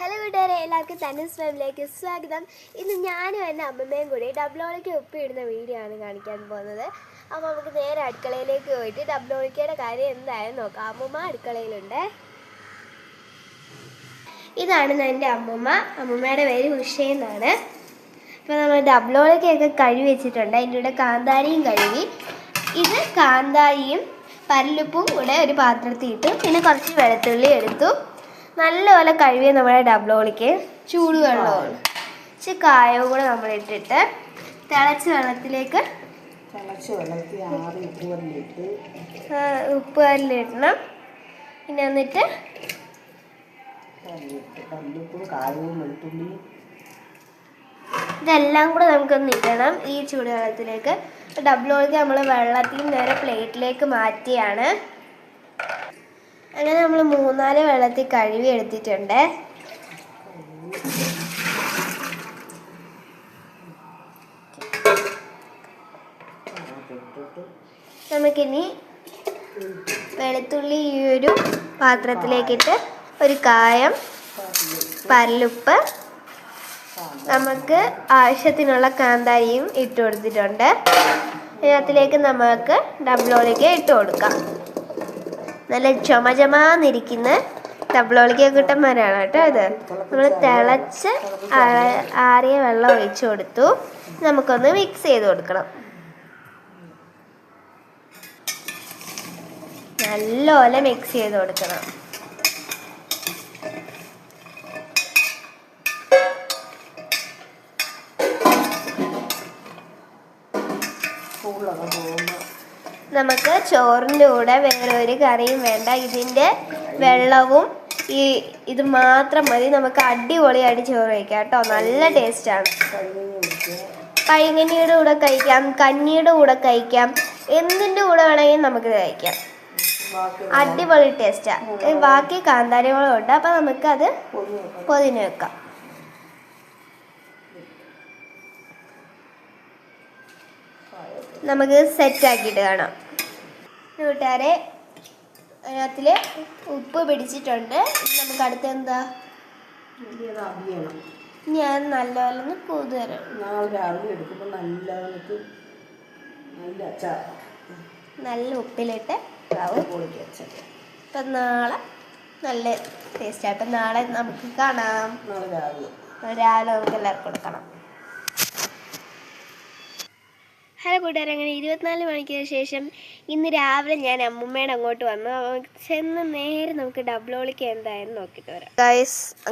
Hello കൂട്ടുകാരെ, എല്ലാവർക്കും തന്നൂസ് ഫാമിലിയിലേക്ക് സ്വാഗതം. ഇന്ന് ഞാനും എൻ്റെ അമ്മമ്മയും കൂടി ഡബ്ലോളിക്ക് ഉപ്പിടുന്ന വീഡിയോ ആണ് കാണിക്കാൻ പോകുന്നത്. അപ്പോൾ നമുക്ക് നേരെ അടുക്കളയിലേക്ക് പോയിട്ട് ഡബ്ലോളിക്കയുടെ കാര്യം എന്തായാലും നോക്കാം. അമ്മമ്മ അടുക്കളയിലുണ്ട്. ഇതാണ് എൻ്റെ അമ്മമ്മയുടെ പേര് ഉഷ എന്നാണ്. അപ്പോൾ നമ്മൾ ഡബ്ലോളിക്കയൊക്കെ കഴുകി വെച്ചിട്ടുണ്ട്. അതിൻ്റെ കൂടെ കാന്താരിയും കഴുകി. ഇത് കാന്താരിയും പല്ലുപ്പും കൂടെ ഒരു പാത്രത്തിൽ ഇട്ടു. പിന്നെ കുറച്ച് വെളുത്തുള്ളി എടുത്തു. നല്ലപോലെ കഴുകിയ നമ്മുടെ ഡബ്ലോളിക്ക് ചൂടുവെള്ളമാണ് ഇച്ചിരി കായവും കൂടെ നമ്മളിട്ടിട്ട് തിളച്ച വെള്ളത്തിലേക്ക് ഉപ്പ് കല്ലിടണം. പിന്നെ എന്നിട്ട് ഇതെല്ലാം കൂടെ നമുക്കൊന്ന് ഇടണം ഈ ചൂടുവെള്ളത്തിലേക്ക്. ഡബ്ലോളിക്ക് നമ്മൾ വെള്ളത്തിൽ നേരെ പ്ലേറ്റിലേക്ക് മാറ്റിയാണ്. അങ്ങനെ നമ്മൾ 3-4 വെള്ളത്തിൽ കഴുകി എടുത്തിട്ടുണ്ട്. നമുക്കിനി വെളുത്തുള്ളി ഈ ഒരു പാത്രത്തിലേക്കിട്ട് ഒരു കായം, പല്ലുപ്പ്, നമുക്ക് ആവശ്യത്തിനുള്ള കാന്താരിയും ഇട്ട് കൊടുത്തിട്ടുണ്ട്. അതിനകത്തിലേക്ക് നമുക്ക് ഡബ്ലോളിക്ക് ഇട്ട് കൊടുക്കാം. നല്ല ചുമചമാന്നിരിക്കുന്ന ഡബ്ലോളിക്ക കിട്ടന്മാരാണ് കേട്ടോ ഇത്. നമ്മൾ തിളച്ച് ആറിയ വെള്ളം ഒഴിച്ചു കൊടുത്തു. നമുക്കൊന്ന് മിക്സ് ചെയ്ത് കൊടുക്കണം. നല്ലപോലെ മിക്സ് ചെയ്ത് കൊടുക്കണം. നമുക്ക് ചോറിൻ്റെ കൂടെ വേറെ ഒരു കറിയും വേണ്ട. ഇതിൻ്റെ വെള്ളവും ഇത് മാത്രം മതി. നമുക്ക് അടിപൊളിയായിട്ട് ചോറ് കഴിക്കാം കേട്ടോ. നല്ല ടേസ്റ്റാണ്. പഴങ്കഞ്ഞിയുടെ കൂടെ കഴിക്കാം, കഞ്ഞിയുടെ കൂടെ കഴിക്കാം, എന്തിൻ്റെ കൂടെ വേണമെങ്കിലും നമുക്ക് കഴിക്കാം. അടിപൊളി ടേസ്റ്റാണ്. ബാക്കി കാന്താരികളും ഉണ്ട്. അപ്പം നമുക്കത് പൊതിഞ്ഞ് വെക്കാം. നമുക്ക് സെറ്റാക്കിയിട്ട് കാണാം. കൂട്ടുകാരെ, അതിനകത്തിൽ ഉപ്പ് പിടിച്ചിട്ടുണ്ട്. നമുക്ക് അടുത്ത് എന്താ, ഞാൻ നല്ലപോലെ ഒന്ന് കൂതു തരാം. നല്ല ഉപ്പിലിട്ട് ഇപ്പം നാളെ നല്ല ടേസ്റ്റാണ്. അപ്പം നാളെ നമുക്ക് കാണാം. രാവിലെ നമുക്ക് എല്ലാവർക്കും കൊടുക്കണം. ഹലോ കൂട്ടുകാരെ, അങ്ങനെ 24 മണിക്കൂറിന് ശേഷം ഇന്ന് രാവിലെ ഞാൻ അമ്മൂമ്മയുടെ അങ്ങോട്ട് വന്നു. ചെന്ന് നേരെ നമുക്ക് ഡബ്ലോളിക്ക് എന്തായാലും നോക്കിയിട്ട് വരാം. ഗൈസ്,